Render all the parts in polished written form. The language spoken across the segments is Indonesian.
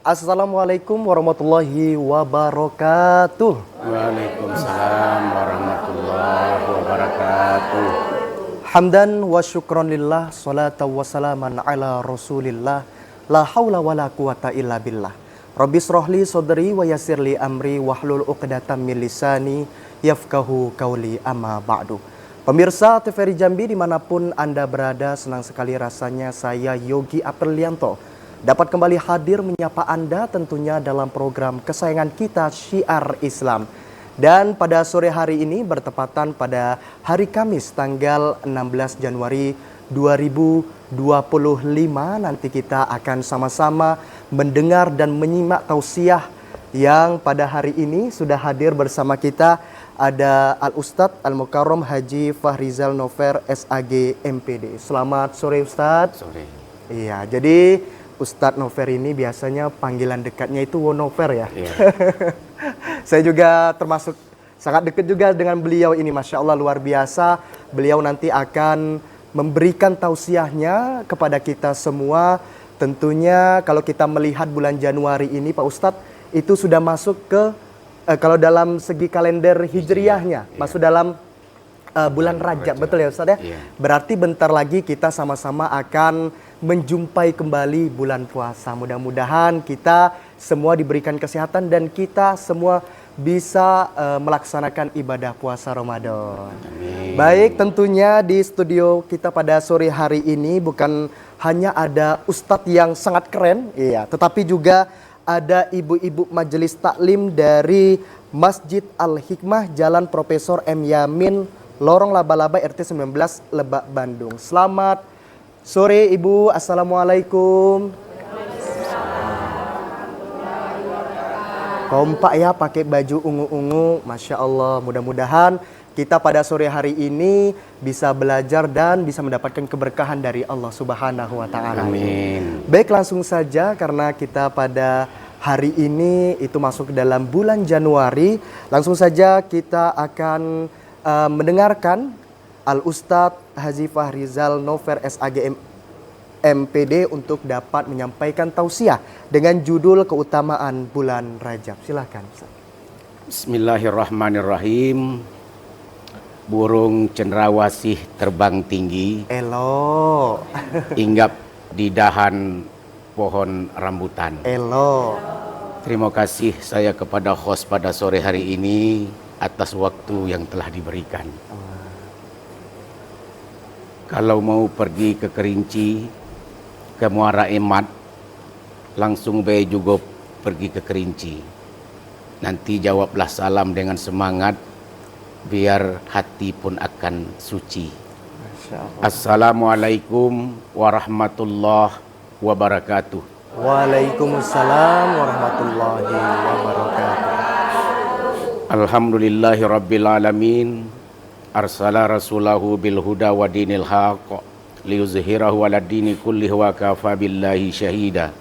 Assalamualaikum warahmatullahi wabarakatuh. Waalaikumsalam warahmatullahi wabarakatuh. Hamdan wa syukron lillah, salatan wa salaman ala rasulillah, la hawla wa la quwata illa billah. Rabbis rohli sodri wa yasirli amri wahlul uqdatam min lisani yafkahu qawli amma ba'du. Pemirsa TVRI Jambi dimanapun Anda berada, senang sekali rasanya saya Yogi Aprilianto dapat kembali hadir menyapa Anda tentunya dalam program kesayangan kita Syiar Islam. Dan pada sore hari ini bertepatan pada hari Kamis tanggal 16 Januari 2025 nanti kita akan sama-sama mendengar dan menyimak tausiah yang pada hari ini sudah hadir bersama kita ada Al-Ustadz Al-Mukarram Haji Fahrizal Nover SAG MPD. Selamat sore Ustadz. Sore. Iya, jadi Ustadz Nover ini biasanya panggilan dekatnya itu Wonover ya. Iya. Saya juga termasuk sangat dekat juga dengan beliau ini, Masya Allah luar biasa. Beliau nanti akan memberikan tausiahnya kepada kita semua. Tentunya kalau kita melihat bulan Januari ini Pak Ustadz, itu sudah masuk ke, kalau dalam segi kalender hijriyahnya, iya. masuk dalam bulan Rajab, betul ya Ustadz ya? Iya. Berarti bentar lagi kita sama-sama akan menjumpai kembali bulan puasa. Mudah-mudahan kita semua diberikan kesehatan dan kita semua bisa melaksanakan ibadah puasa Ramadan. Amin. Baik, tentunya di studio kita pada sore hari ini bukan hanya ada Ustadz yang sangat keren, iya, tetapi juga ada ibu-ibu majelis taklim dari Masjid Al-Hikmah Jalan Profesor M. Yamin, Lorong Laba-Laba RT 19 Lebak, Bandung. Selamat sore Ibu, Assalamualaikum. Kompak ya, pakai baju ungu-ungu, Masya Allah. Mudah-mudahan kita pada sore hari ini bisa belajar dan bisa mendapatkan keberkahan dari Allah Subhanahu wa Ta'ala. Amin. Baik, langsung saja karena kita pada hari ini itu masuk ke dalam bulan Januari, langsung saja kita akan mendengarkan Al-Ustadz Haji Fahrizal Nover SAG MPD untuk dapat menyampaikan tausiah dengan judul keutamaan bulan Rajab. Silakan. Bismillahirrahmanirrahim. Burung cendrawasih terbang tinggi, Elo. hinggap di dahan pohon rambutan. Elo. Terima kasih saya kepada host pada sore hari ini atas waktu yang telah diberikan. Kalau mau pergi ke Kerinci, ke Muara Emat, langsung bae juga pergi ke Kerinci. Nanti jawablah salam dengan semangat, biar hati pun akan suci. Masya Allah. Assalamualaikum warahmatullahi wabarakatuh. Waalaikumsalam warahmatullahi wabarakatuh. Alhamdulillahi rabbil alamin. Arsala rasulahu bil huda wa dinil haqq liyuzhirahu ala dini kullihi wa kafa billahi syahida.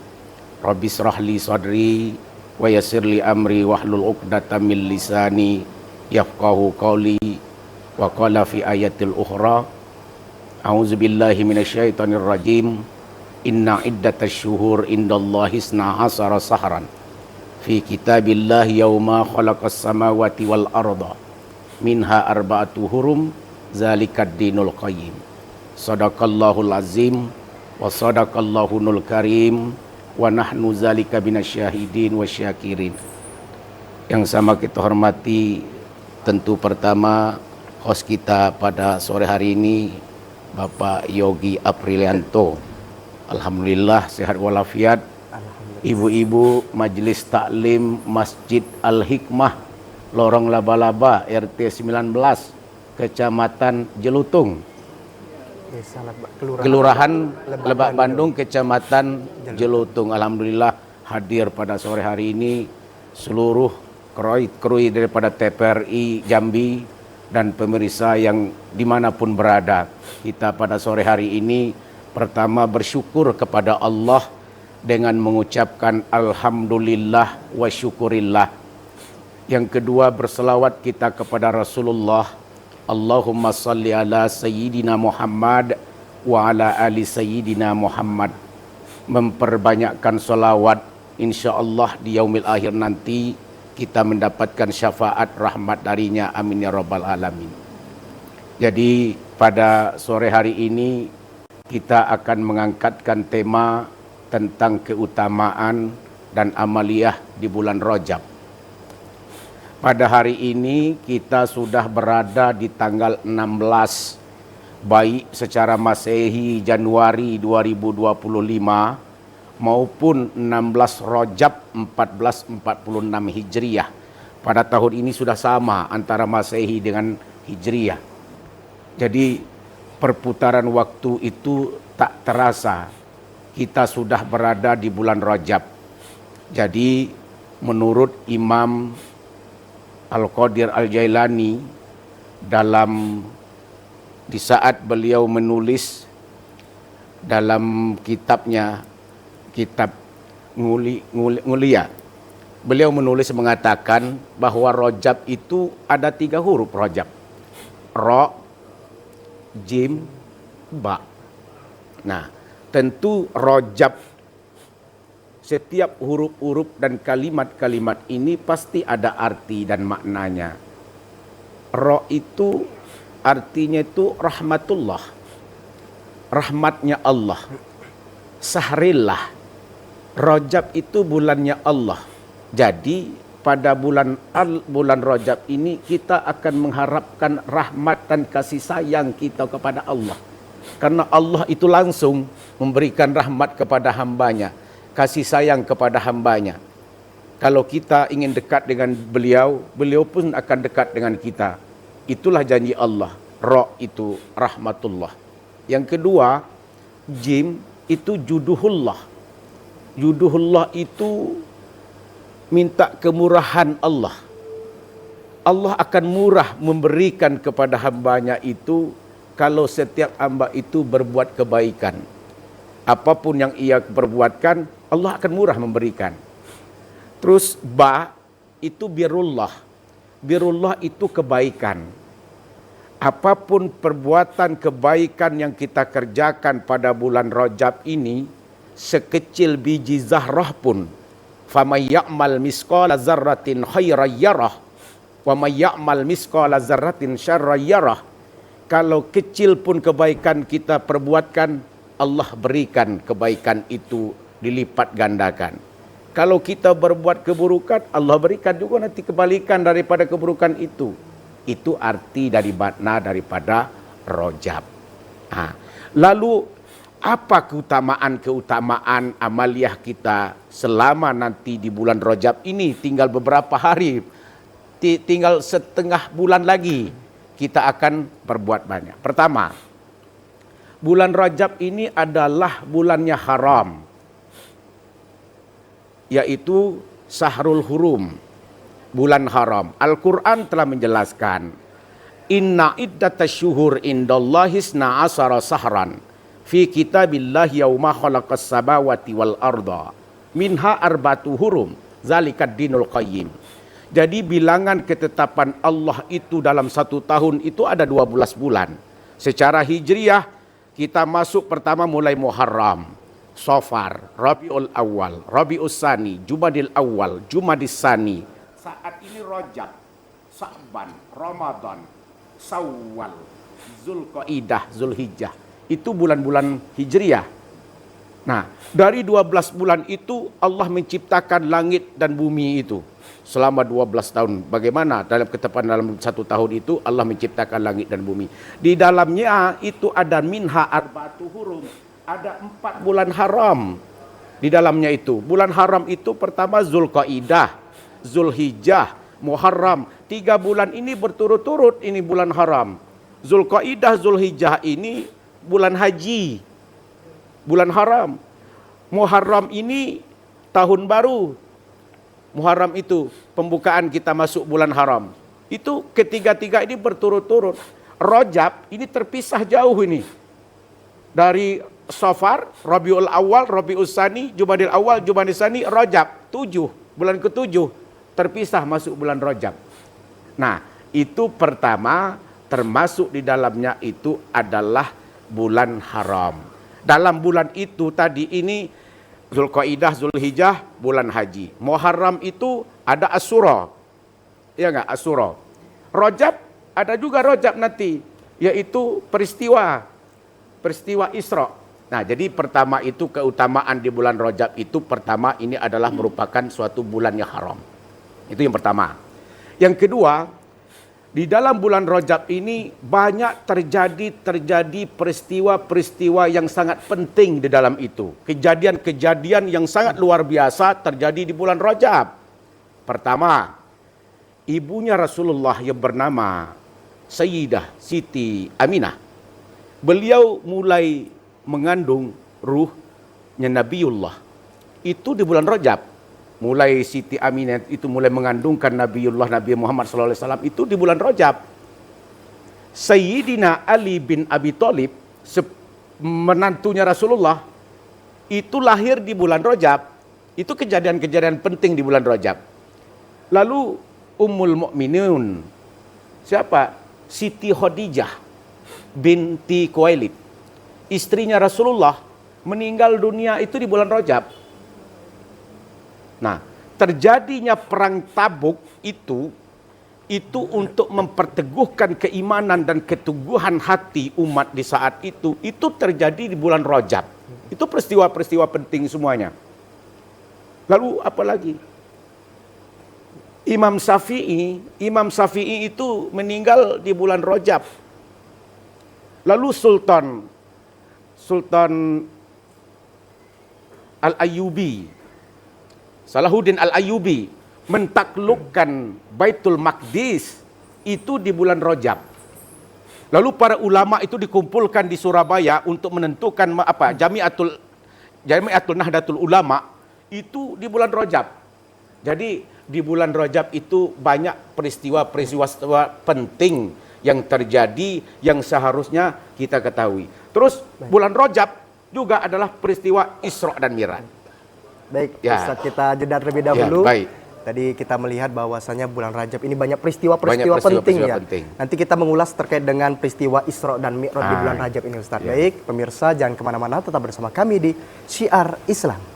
Rabbi israh li sadri wa yassir li amri wahlul uqdatam min lisani yafqahu qawli. Wa qala fi ayatil ukhra a'udzu billahi minasyaitonir rajim. Inna iddatash syuhur indallahi 12 sahran fi kitabillahi yauma khalaqas samawati wal arda minha arba'atu hurum zalikad dinul qayyim. Sadaqallahul azim wa sadaqallahunul karim wa nahnu zalika minasyahidin wasyakirin. Yang sama kita hormati tentu pertama host kita pada sore hari ini Bapak Yogi Aprilianto. Alhamdulillah sehat walafiat. Ibu-ibu majelis taklim Masjid Al-Hikmah Lorong Laba-Laba RT 19 Kecamatan Jelutung, Kelurahan Lebak Bandung, Kecamatan Jelutung. Alhamdulillah hadir pada sore hari ini seluruh kru daripada TVRI Jambi dan pemirsa yang dimanapun berada. Kita pada sore hari ini pertama bersyukur kepada Allah dengan mengucapkan Alhamdulillah wa syukurillah. Yang kedua berselawat kita kepada Rasulullah. Allahumma salli ala Sayyidina Muhammad wa ala ali Sayyidina Muhammad. Memperbanyakkan selawat insya Allah di yaumil akhir nanti kita mendapatkan syafaat rahmat darinya, amin ya rabbal alamin. Jadi pada sore hari ini kita akan mengangkatkan tema tentang keutamaan dan amaliyah di bulan Rajab. Pada hari ini kita sudah berada di tanggal 16 baik secara Masehi Januari 2025 maupun 16 Rajab 1446 Hijriah. Pada tahun ini sudah sama antara Masehi dengan Hijriah. Jadi perputaran waktu itu tak terasa. Kita sudah berada di bulan Rajab. Jadi menurut Imam Al-Qadir Al-Jailani di saat beliau menulis dalam kitabnya, kitab Ngulia, beliau menulis mengatakan bahwa Rajab itu ada 3 huruf Rajab. Ro, Jim, Ba. Nah, tentu Rajab, setiap huruf-huruf dan kalimat-kalimat ini pasti ada arti dan maknanya. Ro itu artinya itu rahmatullah, rahmatnya Allah. Sahrillah, Rajab itu bulannya Allah. Jadi pada bulan Rajab ini kita akan mengharapkan rahmat dan kasih sayang kita kepada Allah. Karena Allah itu langsung memberikan rahmat kepada hambanya, kasih sayang kepada hambanya. Kalau kita ingin dekat dengan beliau, beliau pun akan dekat dengan kita. Itulah janji Allah. Ra itu rahmatullah. Yang kedua, Jim itu juduhullah. Juduhullah itu minta kemurahan Allah. Allah akan murah memberikan kepada hambanya itu kalau setiap hamba itu berbuat kebaikan. Apapun yang ia perbuatkan, Allah akan murah memberikan. Terus Ba itu birullah. Birullah itu kebaikan. Apapun perbuatan kebaikan yang kita kerjakan pada bulan Rajab ini, sekecil biji zahrah pun, faman ya'mal misqala dzarratin khairan yarah wa may ya'mal misqala dzarratin syarran yarah. Kalau kecil pun kebaikan kita perbuatkan, Allah berikan kebaikan itu dilipat gandakan. Kalau kita berbuat keburukan, Allah berikan juga nanti kebalikan daripada keburukan itu. Itu arti dari makna daripada Rajab. Lalu apa keutamaan amaliyah kita selama nanti di bulan Rajab ini? Tinggal beberapa hari, tinggal setengah bulan lagi kita akan berbuat banyak. Pertama, bulan Rajab ini adalah bulannya haram, yaitu Syahrul Hurum, bulan haram. Al-Quran telah menjelaskan, inna iddatasyuhur indallahi 12 sahran fi kitabillahi yauma khalaqas samawati wal arda minha arba'atu hurum zalikad dinul qayyim. Jadi bilangan ketetapan Allah itu dalam 1 tahun itu ada 12 bulan. Secara hijriyah kita masuk pertama mulai Muharram, Safar, Rabiul Awal, Rabiul Tsani, Jumadil Awal, Jumadis Tsani. Saat ini Rajab, Sa'ban, Ramadan, Syawal, Zulqaidah, Zulhijjah. Itu bulan-bulan hijriyah. Nah, dari 12 bulan itu Allah menciptakan langit dan bumi itu selama 12 tahun. Bagaimana dalam ketetapan dalam 1 tahun itu Allah menciptakan langit dan bumi. Di dalamnya itu ada minha arba'atu hurum. Ada 4 bulan haram di dalamnya itu. Bulan haram itu pertama Zulqaidah, Zulhijjah, Muharram. 3 bulan ini berturut-turut ini bulan haram. Zulqaidah, Zulhijjah ini bulan haji, bulan haram. Muharram ini tahun baru. Muharram itu pembukaan kita masuk bulan haram. Itu ketiga-tiga ini berturut-turut. Rajab ini terpisah jauh ini. Dari Safar, Rabiul Awal, Rabiul Tsani, Jumadil Awal, Jumadis Tsani, Rajab. 7, bulan ke-7 terpisah masuk bulan Rajab. Nah, itu pertama termasuk di dalamnya itu adalah bulan haram. Dalam bulan itu tadi ini Zulqaidah, Zulhijjah, bulan haji. Muharram itu ada Asyura. Ya enggak? Asyura. Rajab, ada juga Rajab nanti, yaitu peristiwa Isra. Nah, jadi pertama itu keutamaan di bulan Rajab itu, pertama ini adalah merupakan suatu bulan yang haram. Itu yang pertama. Yang kedua, di dalam bulan Rajab ini banyak terjadi peristiwa-peristiwa yang sangat penting di dalam itu. Kejadian-kejadian yang sangat luar biasa terjadi di bulan Rajab. Pertama, ibunya Rasulullah yang bernama Sayyidah Siti Aminah. Beliau mulai mengandung ruhnya Nabiullah. Itu di bulan Rajab. Mulai Siti Aminah itu mulai mengandungkan Nabi Muhammad SAW itu di bulan Rajab. Sayyidina Ali bin Abi Thalib, menantunya Rasulullah, itu lahir di bulan Rajab. Itu kejadian-kejadian penting di bulan Rajab. Lalu Ummul Mukminin, siapa? Siti Khadijah binti Khuwailid, istrinya Rasulullah, meninggal dunia itu di bulan Rajab. Nah, terjadinya perang Tabuk itu untuk memperteguhkan keimanan dan keteguhan hati umat di saat itu terjadi di bulan Rajab. Itu peristiwa-peristiwa penting semuanya. Lalu apa lagi? Imam Syafi'i itu meninggal di bulan Rajab. Lalu Sultan Al-Ayyubi, Salahuddin Al-Ayyubi mentaklukkan Baitul Maqdis itu di bulan Rajab. Lalu para ulama itu dikumpulkan di Surabaya untuk menentukan Jami'atul Nahdlatul Ulama itu di bulan Rajab. Jadi di bulan Rajab itu banyak peristiwa-peristiwa penting yang terjadi yang seharusnya kita ketahui. Terus bulan Rajab juga adalah peristiwa Isra dan Mi'raj. Baik, Ya. Ustaz, kita jeda terlebih dahulu. Ya, baik. Tadi kita melihat bahwasanya bulan Rajab ini banyak peristiwa-peristiwa penting ya. Penting. Nanti kita mengulas terkait dengan peristiwa Isra dan Mi'raj di bulan Rajab ini, Ustaz. Ya. Baik, pemirsa jangan kemana-mana, tetap bersama kami di Syiar Islam.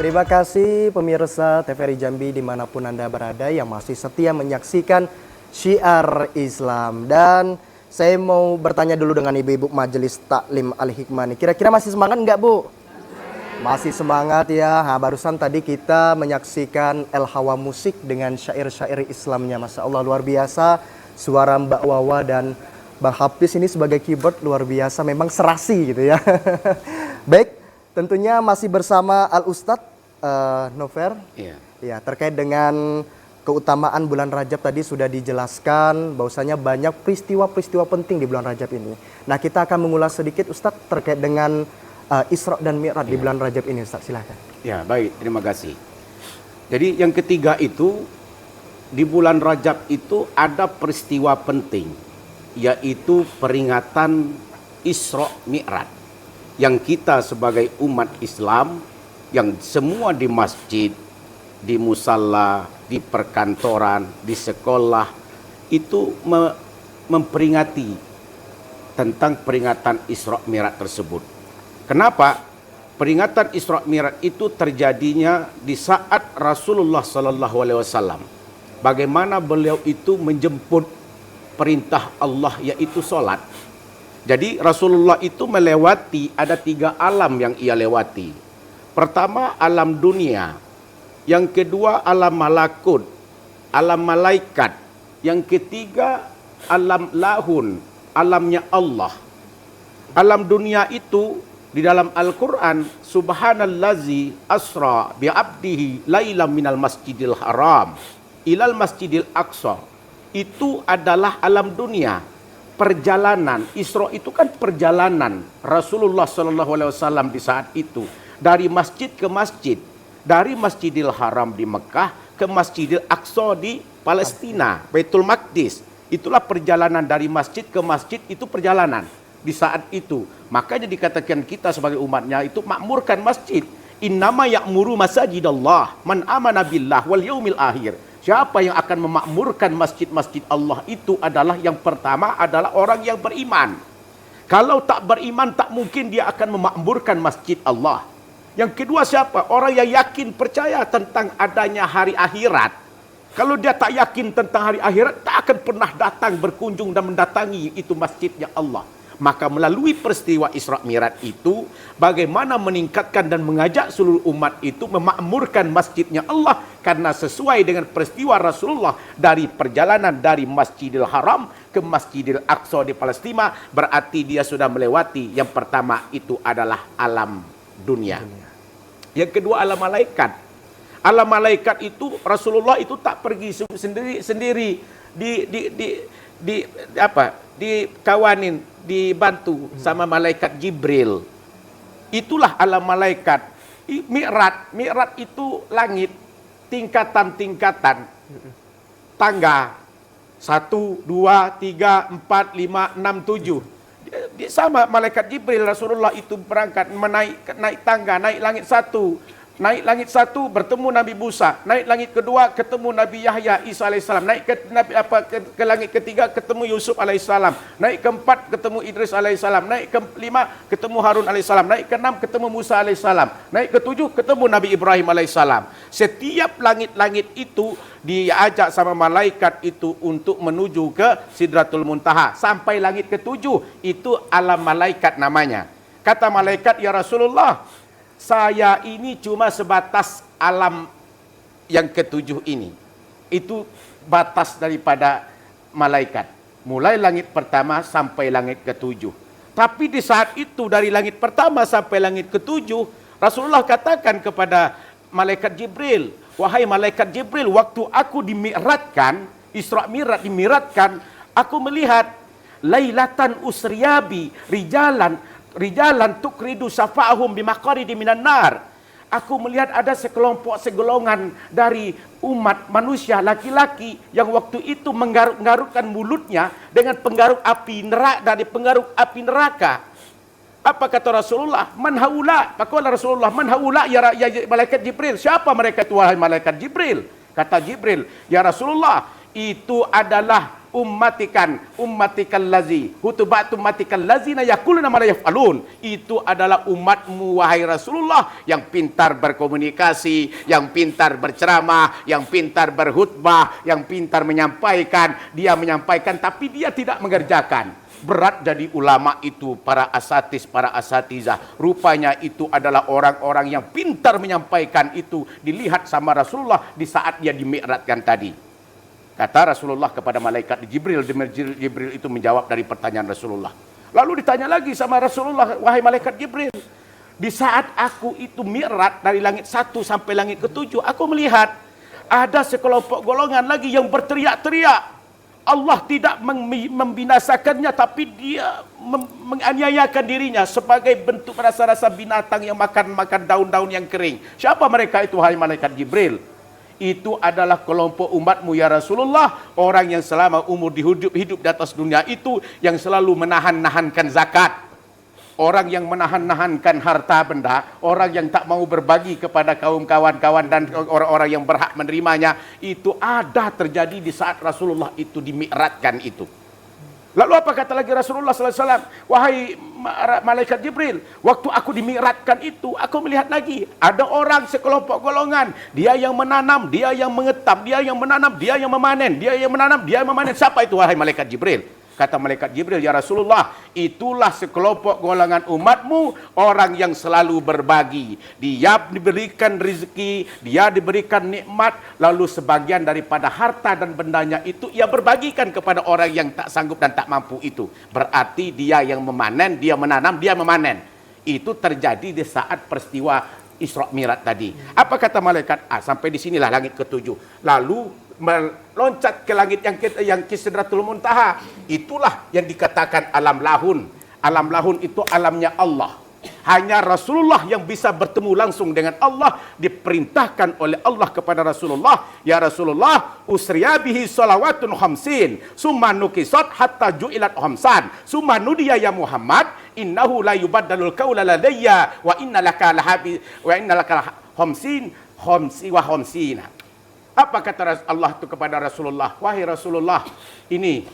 Terima kasih pemirsa TVRI Jambi dimanapun Anda berada yang masih setia menyaksikan Syiar Islam. Dan saya mau bertanya dulu dengan ibu-ibu Majelis Taklim Al-Hikmah nih. Kira-kira masih semangat nggak, Bu? Masih semangat ya. Nah, barusan tadi kita menyaksikan El Hawa Musik dengan syair-syair Islamnya. Masya Allah luar biasa. Suara Mbak Wawa dan Bang Hafiz ini sebagai keyboard luar biasa. Memang serasi gitu ya. Baik, tentunya masih bersama Al-Ustadz Nover. Iya. Ya, terkait dengan keutamaan bulan Rajab tadi sudah dijelaskan bahwasanya banyak peristiwa-peristiwa penting di bulan Rajab ini. Nah, kita akan mengulas sedikit Ustadz terkait dengan Isra dan Mi'raj di bulan Rajab ini, Ustadz. Silakan. Ya, baik, terima kasih. Jadi yang ketiga itu, di bulan Rajab itu ada peristiwa penting, yaitu peringatan Isra Mi'raj, yang kita sebagai umat Islam, yang semua di masjid, di musalla, di perkantoran, di sekolah, itu memperingati tentang peringatan Isra Mi'raj tersebut. Kenapa? Peringatan Isra Mi'raj itu terjadinya di saat Rasulullah SAW. Bagaimana beliau itu menjemput perintah Allah, yaitu sholat. Jadi Rasulullah itu melewati, ada 3 alam yang ia lewati. Pertama alam dunia, yang kedua alam malakut, alam malaikat, yang ketiga alam lahun, alamnya Allah. Alam dunia itu di dalam Al-Quran, subhanallazi asra bi'abdihi lailam minal masjidil haram ilal masjidil aqsa. Itu adalah alam dunia, perjalanan. Isra itu kan perjalanan Rasulullah SAW di saat itu. Dari masjid ke masjid, dari Masjidil Haram di Mekah ke Masjidil Aqsa di Palestina, Baitul Maqdis. Itulah perjalanan dari masjid ke masjid, itu perjalanan di saat itu. Makanya dikatakan kita sebagai umatnya itu makmurkan masjid. Innama ya'muru masajidallah man amana billah wal yaumil akhir. Siapa yang akan memakmurkan masjid-masjid Allah itu adalah yang pertama adalah orang yang beriman. Kalau tak beriman tak mungkin dia akan memakmurkan masjid Allah. Yang kedua siapa? Orang yang yakin percaya tentang adanya hari akhirat. Kalau dia tak yakin tentang hari akhirat, tak akan pernah datang berkunjung dan mendatangi itu masjidnya Allah. Maka melalui peristiwa Isra Mi'raj itu, bagaimana meningkatkan dan mengajak seluruh umat itu memakmurkan masjidnya Allah. Karena sesuai dengan peristiwa Rasulullah dari perjalanan dari Masjidil Haram ke Masjidil Aqsa di Palestina, berarti dia sudah melewati yang pertama itu adalah alam dunia. Yang kedua alam malaikat. Alam malaikat itu Rasulullah itu tak pergi sendiri dikawanin, dibantu sama malaikat Jibril. Itulah alam malaikat. Mi'raj itu langit, tingkatan-tingkatan, tangga 1, 2, 3, 4, 5, 6, 7. Sama malaikat Jibril, Rasulullah itu berangkat naik tangga, naik langit 1. Naik langit 1 bertemu Nabi Musa, naik langit kedua ketemu Nabi Yahya Isa alaihissalam, naik ke langit ketiga ketemu Yusuf alaihissalam, naik keempat ketemu Idris alaihissalam, naik kelima ketemu Harun alaihissalam, naik keenam ketemu Musa alaihissalam, naik ketujuh ketemu Nabi Ibrahim alaihissalam. Setiap langit-langit itu diajak sama malaikat itu untuk menuju ke Sidratul Muntaha sampai langit ketujuh. Itu alam malaikat namanya. Kata malaikat, ya Rasulullah, saya ini cuma sebatas alam yang ketujuh ini. Itu batas daripada malaikat. Mulai langit pertama sampai langit ketujuh. Tapi di saat itu dari langit pertama sampai langit ketujuh, Rasulullah katakan kepada malaikat Jibril, wahai malaikat Jibril, waktu aku dimi'ratkan, Isra Mi'raj dimi'ratkan, aku melihat lailatan usriyabi rijalan tukridu safa'ahum bimaqaridi minan nar. Aku melihat ada segolongan dari umat manusia laki-laki yang waktu itu menggaruk-garukkan mulutnya dengan penggaruk api neraka, dari penggaruk api neraka. Apa kata Rasulullah? Man haula? Maka Rasulullah, man haula ya malaikat Jibril. Siapa mereka itu wahai malaikat Jibril? Kata Jibril, ya Rasulullah, itu adalah ummatikan lazi hutubatu ummatikal lazina yaquluna ma la yaf'alun. Itu adalah umatmu wahai Rasulullah yang pintar berkomunikasi, yang pintar berceramah, yang pintar berkhutbah, yang pintar menyampaikan. Dia menyampaikan tapi dia tidak mengerjakan. Berat jadi ulama itu, para asatizah. Rupanya itu adalah orang-orang yang pintar menyampaikan itu, dilihat sama Rasulullah di saat dia dimi'ratkan tadi. Kata Rasulullah kepada malaikat Jibril, Jibril itu menjawab dari pertanyaan Rasulullah. Lalu ditanya lagi sama Rasulullah, wahai malaikat Jibril, di saat aku itu mi'raj dari langit 1 sampai langit ke-7, aku melihat ada sekelompok golongan lagi yang berteriak-teriak. Allah tidak membinasakannya, tapi dia menganiayakan dirinya sebagai bentuk rasa-rasa binatang yang makan daun-daun yang kering. Siapa mereka itu, wahai malaikat Jibril? Itu adalah kelompok umatmu ya Rasulullah, orang yang selama umur hidup di atas dunia itu yang selalu menahan-nahankan zakat, orang yang menahan-nahankan harta benda, orang yang tak mau berbagi kepada kaum kawan-kawan dan orang-orang yang berhak menerimanya. Itu ada terjadi di saat Rasulullah itu dimi'ratkan itu. Lalu apa kata lagi Rasulullah SAW? Wahai malaikat Jibril, waktu aku dimi'ratkan itu, aku melihat lagi ada orang sekelompok golongan. Dia yang menanam, dia yang mengetam, dia yang menanam, dia yang memanen, dia yang menanam, dia yang memanen. Siapa itu wahai malaikat Jibril? Kata malaikat Jibril, ya Rasulullah, itulah sekelompok golongan umatmu, orang yang selalu berbagi. Dia diberikan rezeki, dia diberikan nikmat, lalu sebagian daripada harta dan bendanya itu ia berbagikan kepada orang yang tak sanggup dan tak mampu itu. Berarti dia yang memanen, dia menanam, dia memanen. Itu terjadi di saat peristiwa Isra Mi'raj tadi. Apa kata malaikat? Sampai di sinilah langit ke-7. Lalu meloncat ke langit yang ke Sidratul Muntaha. Itulah yang dikatakan alam lahun. Alam lahun itu alamnya Allah. Hanya Rasulullah yang bisa bertemu langsung dengan Allah. Diperintahkan oleh Allah kepada Rasulullah, ya Rasulullah, usriya bihi salawatun khamsin, summa nukisat hatta ju'ilat khamsan, summa nudiya ya Muhammad, innahu la yubaddalul qawla ladayya, wa inna laka khamsin, wa khamsina. Apa kata Allah itu kepada Rasulullah? Wahai Rasulullah, ini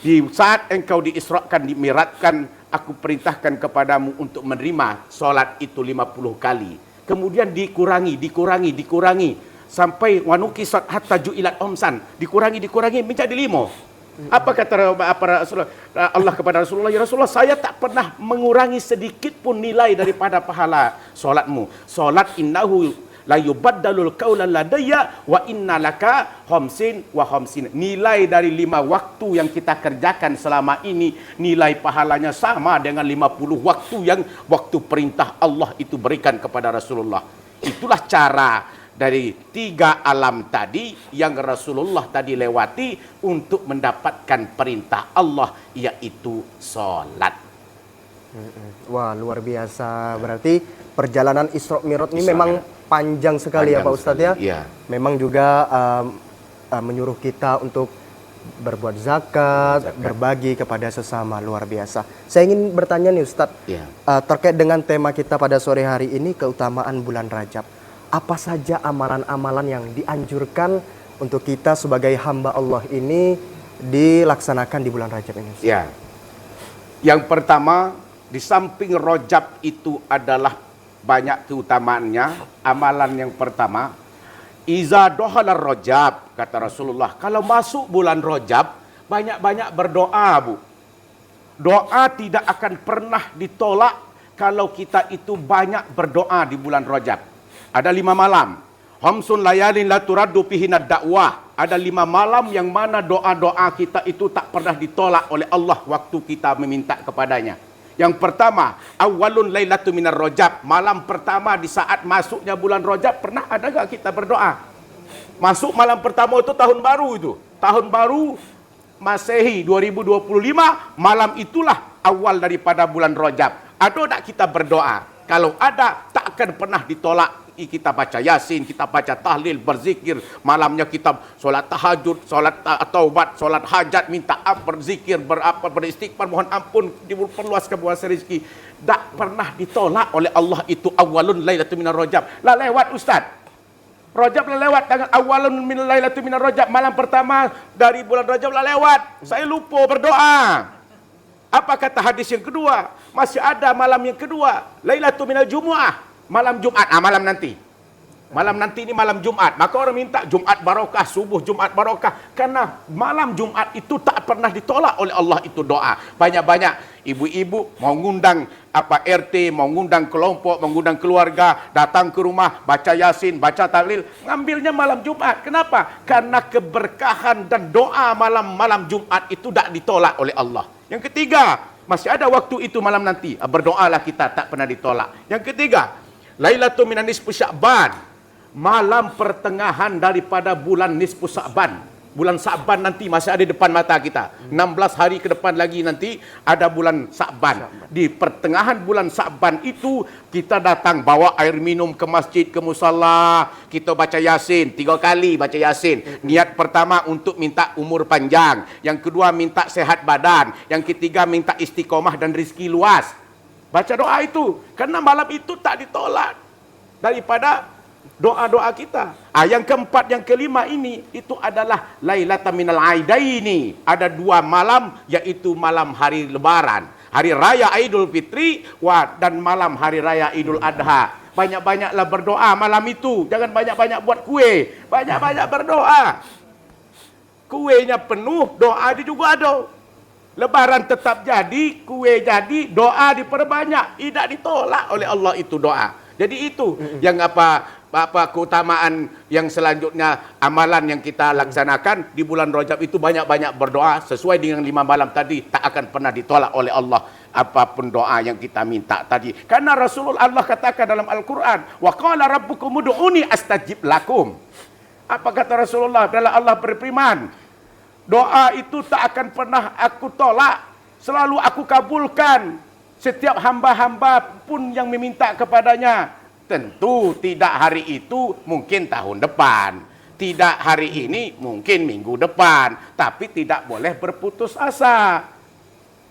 di saat engkau diisrakan, dimiratkan, aku perintahkan kepadamu untuk menerima solat itu 50 kali. Kemudian dikurangi sampai wanukisat hatta ju'ilat omsan, dikurangi menjadi 5. Apa kata Allah kepada Rasulullah? Ya Rasulullah, saya tak pernah mengurangi sedikit pun nilai daripada pahala solatmu. Solat innahu la yubaddalul qaula ladayya wa inna laka khamsin wa khamsin. Nilai dari 5 waktu yang kita kerjakan selama ini, nilai pahalanya sama dengan 50 waktu yang waktu perintah Allah itu berikan kepada Rasulullah. Itulah cara dari 3 alam tadi yang Rasulullah tadi lewati untuk mendapatkan perintah Allah, yaitu salat. Wah, luar biasa. Berarti perjalanan Isra Mi'raj ini memang panjang sekali ya Pak Ustadz ya. Ya. Memang juga menyuruh kita untuk berbuat zakat, berbagi kepada sesama, luar biasa. Saya ingin bertanya nih Ustadz, Ya. Terkait dengan tema kita pada sore hari ini, keutamaan bulan Rajab. Apa saja amalan-amalan yang dianjurkan untuk kita sebagai hamba Allah ini dilaksanakan di bulan Rajab ini Ustadz? Ya. Yang pertama, di samping Rajab itu adalah banyak keutamaannya. Amalan yang pertama, iza dohalar Rajab, kata Rasulullah, kalau masuk bulan Rajab, banyak-banyak berdoa, Bu. Doa tidak akan pernah ditolak kalau kita itu banyak berdoa di bulan Rajab. Ada 5 malam. Hamsun layalin la turaddu fihinna dakwah. Ada 5 malam yang mana doa-doa kita itu tak pernah ditolak oleh Allah waktu kita meminta kepadanya. Yang pertama, awalun lailatu minar Rajab, malam pertama di saat masuknya bulan Rajab. Pernah ada gak kita berdoa? Masuk malam pertama itu tahun baru itu. Tahun baru Masehi 2025, malam itulah awal daripada bulan Rajab. Ada tak kita berdoa? Kalau ada, tak akan pernah ditolak. Kita baca Yasin, kita baca tahlil, berzikir. Malamnya kita solat tahajud, solat taubat, solat hajat, minta berzikir, beristighfar, mohon ampun, diperluaskan puasa rezeki. Tak pernah ditolak oleh Allah itu awalun lailatul minar Rajab. Lah lewat Ustaz. Rajab lah lewat, tanggal awalun min lailatul minar Rajab, malam pertama dari bulan Rajab lah lewat. Saya lupa berdoa. Apa kata hadis yang kedua? Masih ada malam yang kedua, lailatul minal Jumu'ah. Malam Jumat, malam nanti. Malam nanti ini malam Jumat. Maka orang minta Jumat barokah, subuh Jumat barokah. Karena malam Jumat itu tak pernah ditolak oleh Allah itu doa. Banyak-banyak ibu-ibu mau ngundang RT, mau ngundang kelompok, mau ngundang keluarga, datang ke rumah, baca Yasin, baca tahlil, ngambilnya malam Jumat. Kenapa? Karena keberkahan dan doa malam-malam Jumat itu tak ditolak oleh Allah. Yang ketiga, masih ada waktu itu malam nanti. Berdoalah kita, tak pernah ditolak. Yang ketiga, Lailatul minan nisfu Sya'ban, malam pertengahan daripada bulan nisfu Sya'ban. Bulan Sya'ban nanti masih ada di depan mata kita. 16 hari ke depan lagi nanti ada bulan Sya'ban. Di pertengahan bulan Sya'ban itu kita datang bawa air minum ke masjid, ke musalla. Kita baca Yasin, 3 kali baca Yasin. Niat pertama untuk minta umur panjang. Yang kedua minta sehat badan. Yang ketiga minta istiqomah dan rezeki luas. Baca doa itu. Karena malam itu tak ditolak daripada doa-doa kita. Yang keempat, yang kelima ini, itu adalah Lailatan minal Aidaini. Ada 2 malam, yaitu malam hari lebaran. Hari Raya Idul Fitri dan malam Hari Raya Idul Adha. Banyak-banyaklah berdoa malam itu. Jangan banyak-banyak buat kue. Banyak-banyak berdoa. Kuenya penuh, doa dia juga ada. Lebaran tetap jadi, kue jadi, doa diperbanyak. Tidak ditolak oleh Allah itu doa. Jadi itu yang keutamaan yang selanjutnya, amalan yang kita laksanakan di bulan Rajab itu banyak-banyak berdoa sesuai dengan 5 malam tadi, tak akan pernah ditolak oleh Allah apapun doa yang kita minta tadi. Karena Rasulullah Allah katakan dalam Al-Qur'an, wa qala rabbukum ud'uni astajib lakum. Apa kata Rasulullah? Adalah Allah berfirman, doa itu tak akan pernah aku tolak, selalu aku kabulkan. Setiap hamba-hamba pun yang meminta kepadanya, tentu tidak hari itu, mungkin tahun depan. Tidak hari ini, mungkin minggu depan. Tapi tidak boleh berputus asa.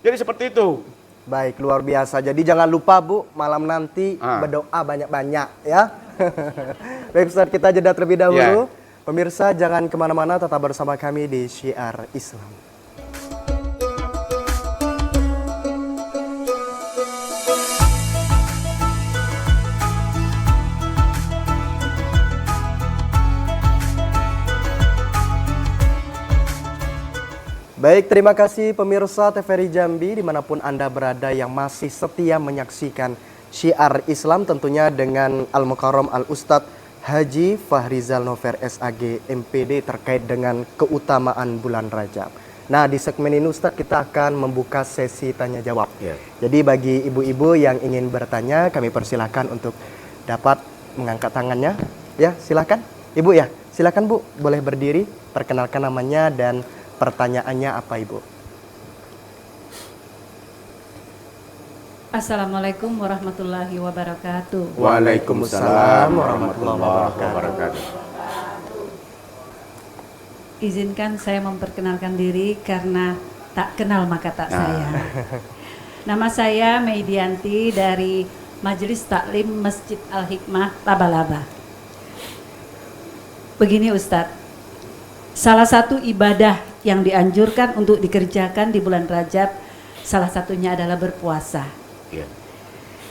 Jadi seperti itu. Baik, luar biasa. Jadi jangan lupa Bu, malam nanti berdoa banyak-banyak ya. Baik Ustaz, kita jeda terlebih dahulu. Pemirsa jangan kemana-mana, tetap bersama kami di Syiar Islam. Baik, terima kasih pemirsa TVRI Jambi dimanapun Anda berada yang masih setia menyaksikan Syiar Islam tentunya dengan Al-Mukarram Al-Ustadz Haji Fahrizal Nover SAG MPD terkait dengan keutamaan bulan Rajab. Nah, di segmen ini Ustadz kita akan membuka sesi tanya jawab. Jadi bagi ibu-ibu yang ingin bertanya kami persilahkan untuk dapat mengangkat tangannya. Ya, silakan. Ibu ya, silakan Bu, boleh berdiri, perkenalkan namanya dan pertanyaannya apa Ibu? Assalamualaikum warahmatullahi wabarakatuh. Waalaikumsalam warahmatullahi wabarakatuh. Izinkan saya memperkenalkan diri karena tak kenal maka tak sayang. Nama saya Meidianti dari Majelis Taklim Masjid Al-Hikmah Labalaba. Begini Ustadz, salah satu ibadah yang dianjurkan untuk dikerjakan di bulan Rajab, salah satunya adalah berpuasa.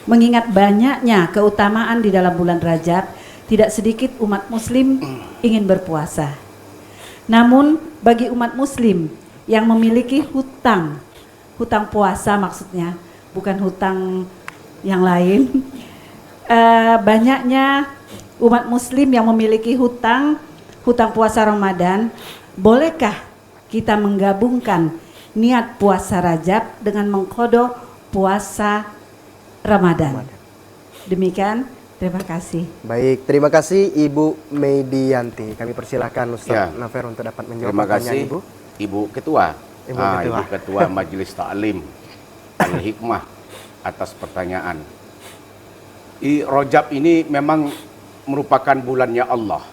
Mengingat banyaknya keutamaan di dalam bulan Rajab, tidak sedikit umat muslim ingin berpuasa. Namun bagi umat muslim yang memiliki hutang puasa maksudnya, bukan hutang yang lain, banyaknya umat muslim yang memiliki hutang puasa Ramadan, bolehkah kita menggabungkan niat puasa Rajab dengan mengqadha puasa Ramadan? Demikian, terima kasih. Baik, terima kasih Ibu Meidianti. Kami persilahkan Ustaz Nover untuk dapat menjawab pertanyaan Ibu. Ibu Ketua. Ketua. Ibu Ketua Majelis Taklim Al-Hikmah atas pertanyaan. Rajab ini memang merupakan bulannya Allah.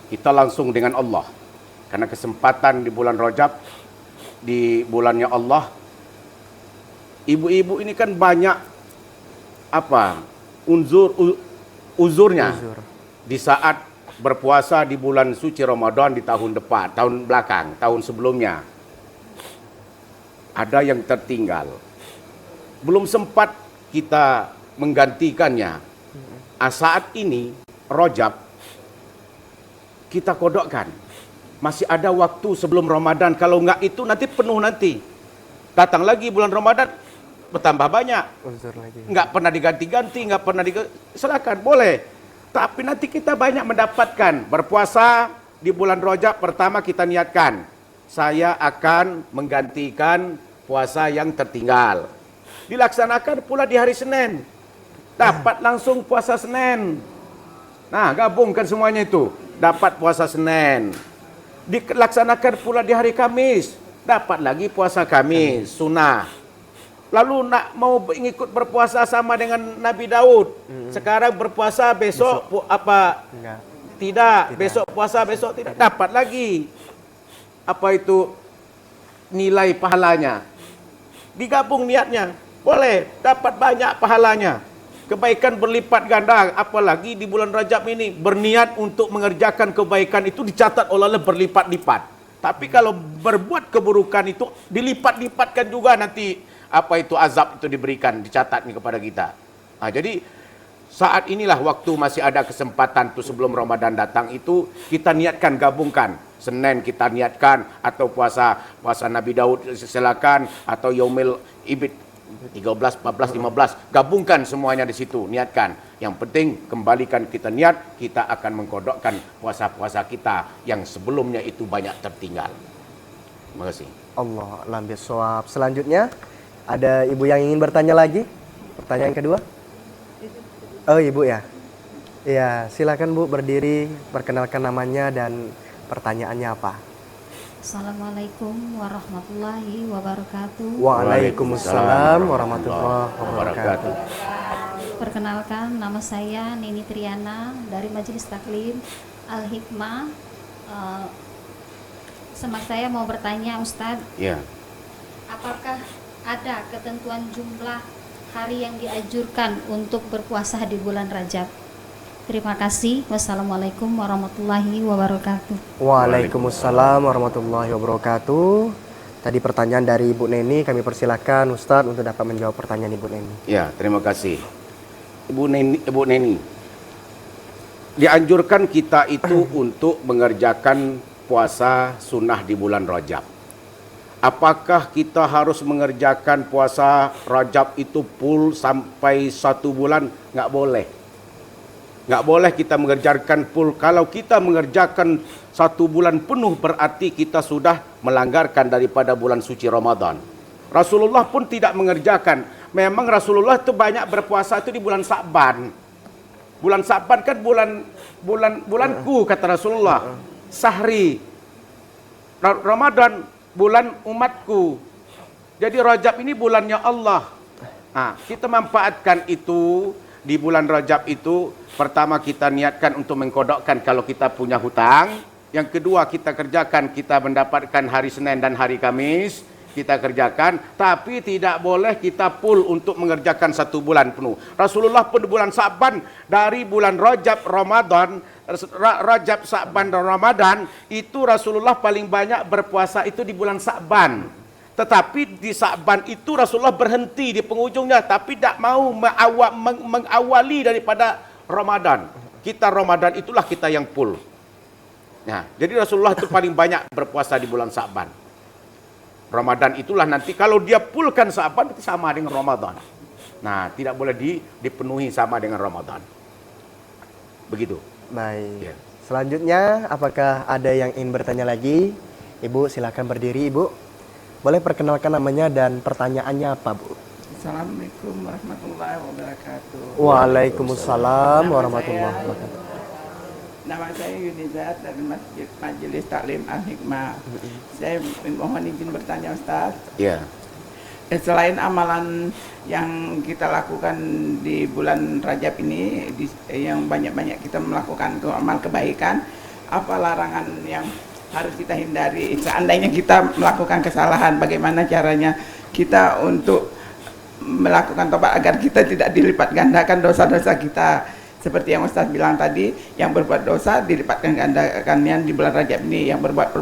Kita langsung dengan Allah. Karena kesempatan di bulan Rajab, di bulannya Allah, ibu-ibu ini kan banyak uzurnya di saat berpuasa di bulan suci Ramadan di tahun depan, tahun belakang, tahun sebelumnya. Ada yang tertinggal. Belum sempat kita menggantikannya. Saat ini Rajab kita kodokkan. Masih ada waktu sebelum Ramadan. Kalau enggak itu nanti penuh nanti. Datang lagi bulan Ramadan bertambah banyak. Enggak pernah diganti-ganti, enggak pernah silakan boleh. Tapi nanti kita banyak mendapatkan berpuasa di bulan Rajab. Pertama kita niatkan, saya akan menggantikan puasa yang tertinggal. Dilaksanakan pula di hari Senin. Dapat langsung puasa Senin. Nah, gabungkan semuanya itu. Dapat puasa Senin. Dilaksanakan pula di hari Kamis. Dapat lagi puasa Kamis, sunnah. Lalu nak mau ikut berpuasa sama dengan Nabi Daud. Sekarang berpuasa besok. Tidak. Besok puasa, besok tidak. Dapat lagi. Nilai pahalanya. Digabung niatnya. Boleh. Dapat banyak pahalanya. Kebaikan berlipat ganda. Apalagi di bulan Rajab ini. Berniat untuk mengerjakan kebaikan itu dicatat oleh Allah berlipat-lipat. Tapi kalau berbuat keburukan itu dilipat-lipatkan juga nanti. Azab itu diberikan, dicatat kepada kita. Jadi saat inilah waktu masih ada kesempatan tuh sebelum Ramadan datang itu kita niatkan gabungkan. Senin kita niatkan atau puasa Nabi Daud silakan atau Yaumil Ibid 13, 14, 15 gabungkan semuanya di situ niatkan. Yang penting kembalikan kita niat, kita akan mengkodokkan puasa-puasa kita yang sebelumnya itu banyak tertinggal. Terima kasih. Allah a'lam bishawab. Selanjutnya ada ibu yang ingin bertanya lagi? Pertanyaan kedua? Oh, ibu ya. Ya, silakan Bu berdiri, perkenalkan namanya dan pertanyaannya apa. Assalamualaikum warahmatullahi wabarakatuh. Waalaikumsalam warahmatullahi wabarakatuh. Perkenalkan, nama saya Nini Triana dari Majelis Taklim Al-Hikmah. Saya mau bertanya, Ustadz, Ya. apakah ada ketentuan jumlah hari yang dianjurkan untuk berpuasa di bulan Rajab? Terima kasih. Wassalamualaikum warahmatullahi wabarakatuh. Waalaikumsalam warahmatullahi wabarakatuh. Tadi pertanyaan dari Ibu Neni, kami persilakan Ustadz untuk dapat menjawab pertanyaan Ibu Neni. Ya, terima kasih. Ibu Neni, dianjurkan kita itu untuk mengerjakan puasa sunnah di bulan Rajab. Apakah kita harus mengerjakan puasa Rajab itu full sampai 1 bulan? Nggak boleh. Nggak boleh kita mengerjakan full. Kalau kita mengerjakan 1 bulan penuh berarti kita sudah melanggarkan daripada bulan suci Ramadan. Rasulullah pun tidak mengerjakan. Memang Rasulullah itu banyak berpuasa itu di bulan Sa'ban. Bulan Sa'ban kan bulanku kata Rasulullah. Sahri. Ramadan bulan umatku. Jadi Rajab ini bulannya Allah. Nah, kita manfaatkan itu di bulan Rajab itu. Pertama kita niatkan untuk mengkodokkan kalau kita punya hutang. Yang kedua kita kerjakan, kita mendapatkan hari Senin dan hari Kamis. Kita kerjakan, tapi tidak boleh kita full untuk mengerjakan 1 bulan penuh. Rasulullah pun bulan Sa'ban, dari bulan Rajab, Ramadan, Rajab, Sa'ban dan Ramadan, itu Rasulullah paling banyak berpuasa itu di bulan Sa'ban. Tetapi di Sa'ban itu Rasulullah berhenti di penghujungnya, tapi tidak mau mengawali daripada Ramadan. Kita Ramadan itulah kita yang full. Nah, jadi Rasulullah itu paling banyak berpuasa di bulan Sa'ban. Ramadan itulah nanti kalau dia fullkan Sa'ban itu sama dengan Ramadan. Nah, tidak boleh dipenuhi sama dengan Ramadan. Begitu. Baik. Ya. Selanjutnya, apakah ada yang ingin bertanya lagi? Ibu, silakan berdiri, Ibu. Boleh perkenalkan namanya dan pertanyaannya apa, Bu? Assalamualaikum warahmatullahi wabarakatuh. Waalaikumsalam warahmatullahi wabarakatuh. Nama saya Yunizat dari Majelis Taklim Al-Hikmah. Saya mohon izin bertanya, Ustaz. Ya. Selain amalan yang kita lakukan di bulan Rajab ini, yang banyak-banyak kita melakukan amal kebaikan, apa larangan yang harus kita hindari? Seandainya kita melakukan kesalahan, bagaimana caranya kita untuk melakukan tobat agar kita tidak dilipat gandakan dosa-dosa kita, seperti yang Ustaz bilang tadi, yang berbuat dosa dilipatkan gandakannya di bulan Rajab ini, yang berbuat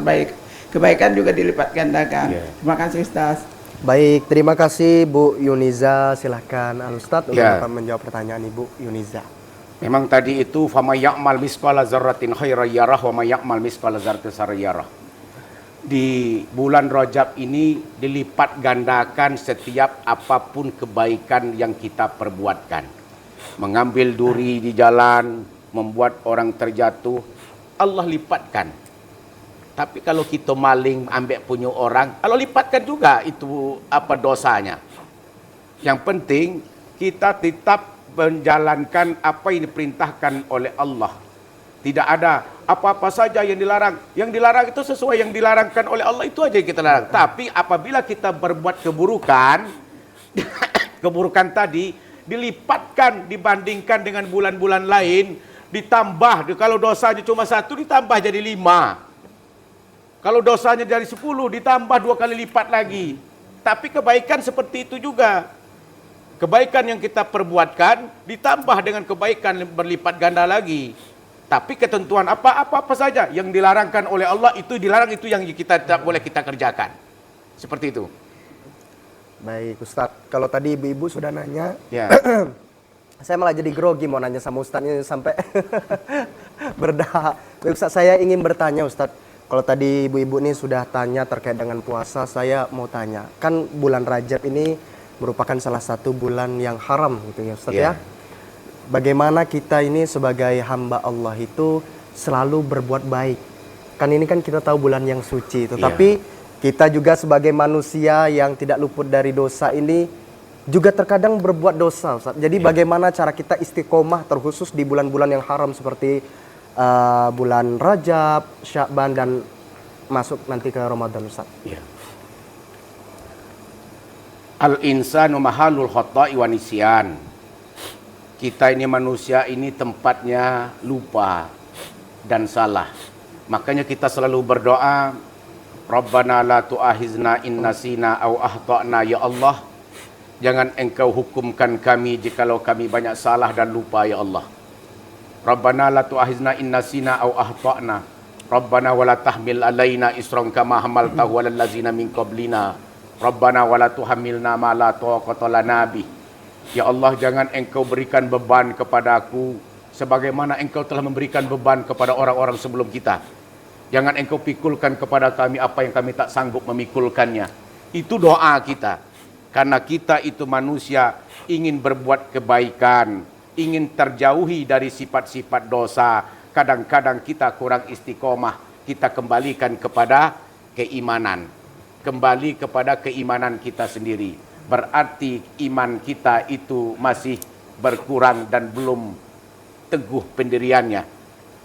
kebaikan juga dilipat gandakan. Terima kasih, Ustaz. Baik, terima kasih Bu Yuniza. Silahkan Al-Ustadz untuk Ya. dapat menjawab pertanyaan Ibu Yuniza. Memang tadi itu fama ya'mal misqala dzarratin khairan yarah wa may ya'mal misqala dzarratin syarran yarah. Di bulan Rajab ini dilipat gandakan setiap apapun kebaikan yang kita perbuatkan. Mengambil duri di jalan, membuat orang terjatuh, Allah lipatkan. Tapi kalau kita maling ambil punya orang, Allah lipatkan juga itu apa dosanya. Yang penting kita tetap menjalankan apa yang diperintahkan oleh Allah. Tidak ada apa-apa saja yang dilarang. Yang dilarang itu sesuai yang dilarangkan oleh Allah, itu aja yang kita larang. Tapi apabila kita berbuat keburukan, keburukan tadi dilipatkan dibandingkan dengan bulan-bulan lain, ditambah. Kalau dosanya cuma 1 ditambah jadi 5. Kalau dosanya dari 10 ditambah 2 kali lipat lagi. Tapi kebaikan seperti itu juga. Kebaikan yang kita perbuatkan ditambah dengan kebaikan berlipat ganda lagi. Tapi ketentuan apa saja yang dilarangkan oleh Allah itu dilarang, itu yang kita tidak boleh kita kerjakan. Seperti itu. Baik Ustadz, kalau tadi ibu-ibu sudah nanya, Ya. saya malah jadi grogi mau nanya sama Ustadznya sampai berdahak. Baik Ustadz, saya ingin bertanya Ustadz, kalau tadi ibu-ibu ini sudah tanya terkait dengan puasa, saya mau tanya, kan bulan Rajab ini merupakan salah satu bulan yang haram gitu ya Ustadz ya. Bagaimana kita ini sebagai hamba Allah itu selalu berbuat baik. Kan ini kan kita tahu bulan yang suci, tetapi kita juga sebagai manusia yang tidak luput dari dosa ini juga terkadang berbuat dosa, Ustaz. Jadi bagaimana cara kita istiqomah terkhusus di bulan-bulan yang haram seperti bulan Rajab, Sya'ban dan masuk nanti ke Ramadan, Ustaz. Ya. Al-insanu mahalul khata'i wa nisyan. Kita ini manusia ini tempatnya lupa dan salah. Makanya kita selalu berdoa, Rabbana la tu'ahizna in nasina aw akhtana, ya Allah, jangan engkau hukumkan kami jikalau kami banyak salah dan lupa, ya Allah. Rabbana la tu'ahizna in nasina aw akhtana. Rabbana wala tahmil alaina isran kama hamaltahu alal ladzina min qablina. Rabbana wala tuhammilna ma la taqata lana bih. Ya Allah, jangan engkau berikan beban kepadaku sebagaimana engkau telah memberikan beban kepada orang-orang sebelum kita. Jangan engkau pikulkan kepada kami apa yang kami tak sanggup memikulkannya. Itu doa kita. Karena kita itu manusia ingin berbuat kebaikan, ingin terjauhi dari sifat-sifat dosa. Kadang-kadang kita kurang istiqomah, kita kembalikan kepada keimanan. Kembali kepada keimanan kita sendiri. Berarti iman kita itu masih berkurang dan belum teguh pendiriannya.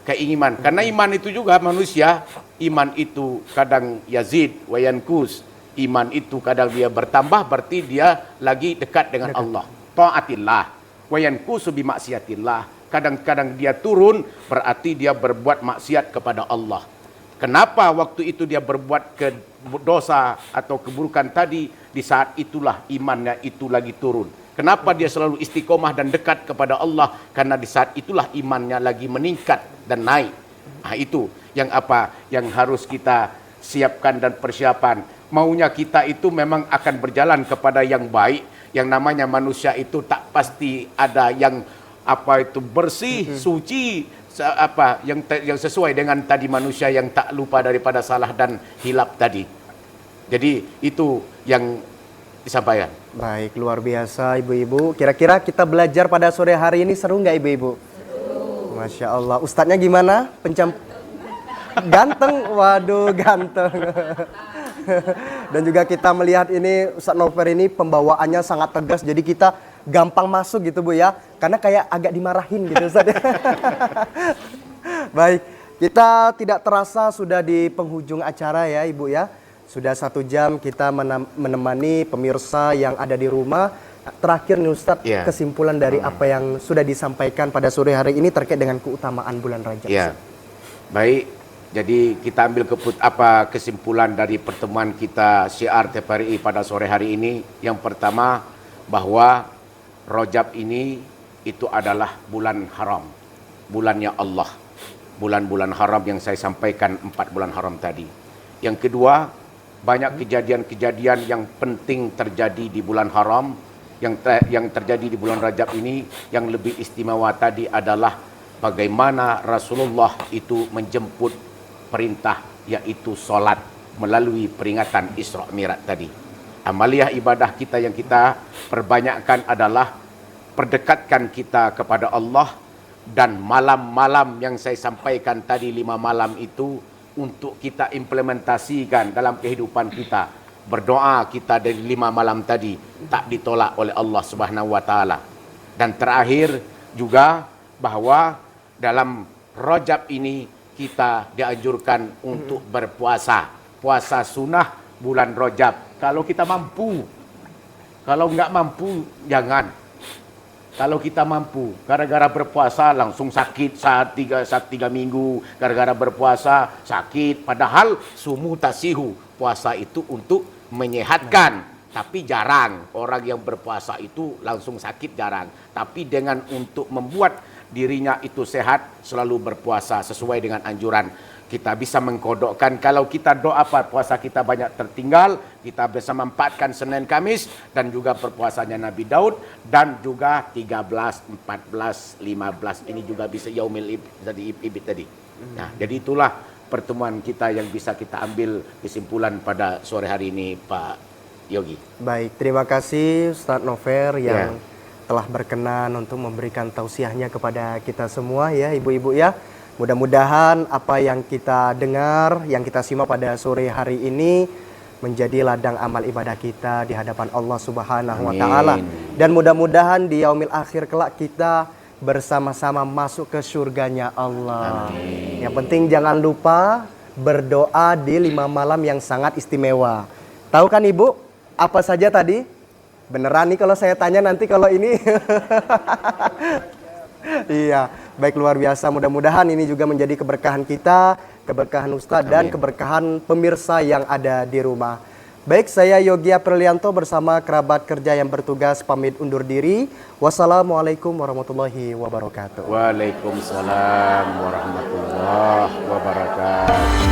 Keimanan. Karena iman itu juga manusia, iman itu kadang yazid wa yankus. Iman itu kadang dia bertambah, berarti dia lagi dekat dengan Allah. Ta'atillah wa yankusu bi maksiatillah. Kadang-kadang dia turun, berarti dia berbuat maksiat kepada Allah. Kenapa waktu itu dia berbuat dosa atau keburukan tadi, di saat itulah imannya itu lagi turun. Kenapa dia selalu istiqomah dan dekat kepada Allah? Karena di saat itulah imannya lagi meningkat dan naik. Nah, itu yang apa yang harus kita siapkan dan persiapan. Maunya kita itu memang akan berjalan kepada yang baik. Yang namanya manusia itu tak pasti ada yang apa itu bersih, suci, apa yang sesuai dengan tadi manusia yang tak lupa daripada salah dan hilap tadi. Jadi itu yang disampaikan. Baik, luar biasa ibu-ibu. Kira-kira kita belajar pada sore hari ini seru nggak ibu-ibu? Masya Allah. Ustadznya gimana? Ganteng, waduh ganteng. Dan juga kita melihat ini Ustadz Nover ini pembawaannya sangat tegas. Jadi kita gampang masuk gitu Bu ya. Karena kayak agak dimarahin gitu Ustadz. Baik, kita tidak terasa sudah di penghujung acara ya Ibu ya. Sudah 1 jam kita menemani pemirsa yang ada di rumah. Terakhir nih Ustadz, kesimpulan dari apa yang sudah disampaikan pada sore hari ini terkait dengan keutamaan bulan Rajab. Ya, baik. Jadi kita ambil kesimpulan dari pertemuan kita syiar TPRI pada sore hari ini. Yang pertama, bahwa Rajab ini itu adalah bulan haram, bulannya Allah, bulan-bulan haram yang saya sampaikan 4 bulan haram tadi. Yang kedua, banyak kejadian-kejadian yang penting terjadi di bulan haram, yang terjadi di bulan Rajab ini. Yang lebih istimewa tadi adalah bagaimana Rasulullah itu menjemput perintah, yaitu solat melalui peringatan Isra Mi'raj tadi. Amaliyah ibadah kita yang kita perbanyakkan adalah perdekatkan kita kepada Allah, dan malam-malam yang saya sampaikan tadi 5 malam itu untuk kita implementasikan dalam kehidupan kita. Berdoa kita dari 5 malam tadi tak ditolak oleh Allah Subhanahu wa taala. Dan terakhir juga bahwa dalam Rajab ini kita dianjurkan untuk berpuasa. Puasa sunnah bulan Rajab. Kalau kita mampu. Kalau enggak mampu, jangan. Kalau kita mampu, gara-gara berpuasa langsung sakit saat 3 minggu. Gara-gara berpuasa sakit. Padahal sumu tasihu. Puasa itu untuk menyehatkan. Tapi jarang. Orang yang berpuasa itu langsung sakit jarang. Tapi dengan untuk membuat dirinya itu sehat, selalu berpuasa sesuai dengan anjuran. Kita bisa mengkodokkan kalau kita doa puasa kita banyak tertinggal, kita bisa memanfaatkan Senin Kamis dan juga berpuasanya Nabi Daud, dan juga 13, 14, 15 ini juga bisa yaumil ibid tadi. Nah, jadi itulah pertemuan kita yang bisa kita ambil kesimpulan pada sore hari ini Pak Yogi. Baik, terima kasih Ustadz Nover yang telah berkenan untuk memberikan tausiahnya kepada kita semua ya ibu-ibu ya. Mudah-mudahan apa yang kita dengar, yang kita simak pada sore hari ini menjadi ladang amal ibadah kita di hadapan Allah Subhanahu wa taala. Dan mudah-mudahan di yaumil akhir kelak kita bersama-sama masuk ke surganya Allah. Amin. Yang penting jangan lupa berdoa di 5 malam yang sangat istimewa. Tahu kan Ibu, apa saja tadi? Beneran nih kalau saya tanya nanti kalau ini. Iya, baik, luar biasa. Mudah-mudahan ini juga menjadi keberkahan kita, keberkahan Ustadz dan keberkahan pemirsa yang ada di rumah. Baik, saya Yogi Aprilianto bersama kerabat kerja yang bertugas pamit undur diri. Wassalamualaikum warahmatullahi wabarakatuh. Waalaikumsalam warahmatullahi wabarakatuh.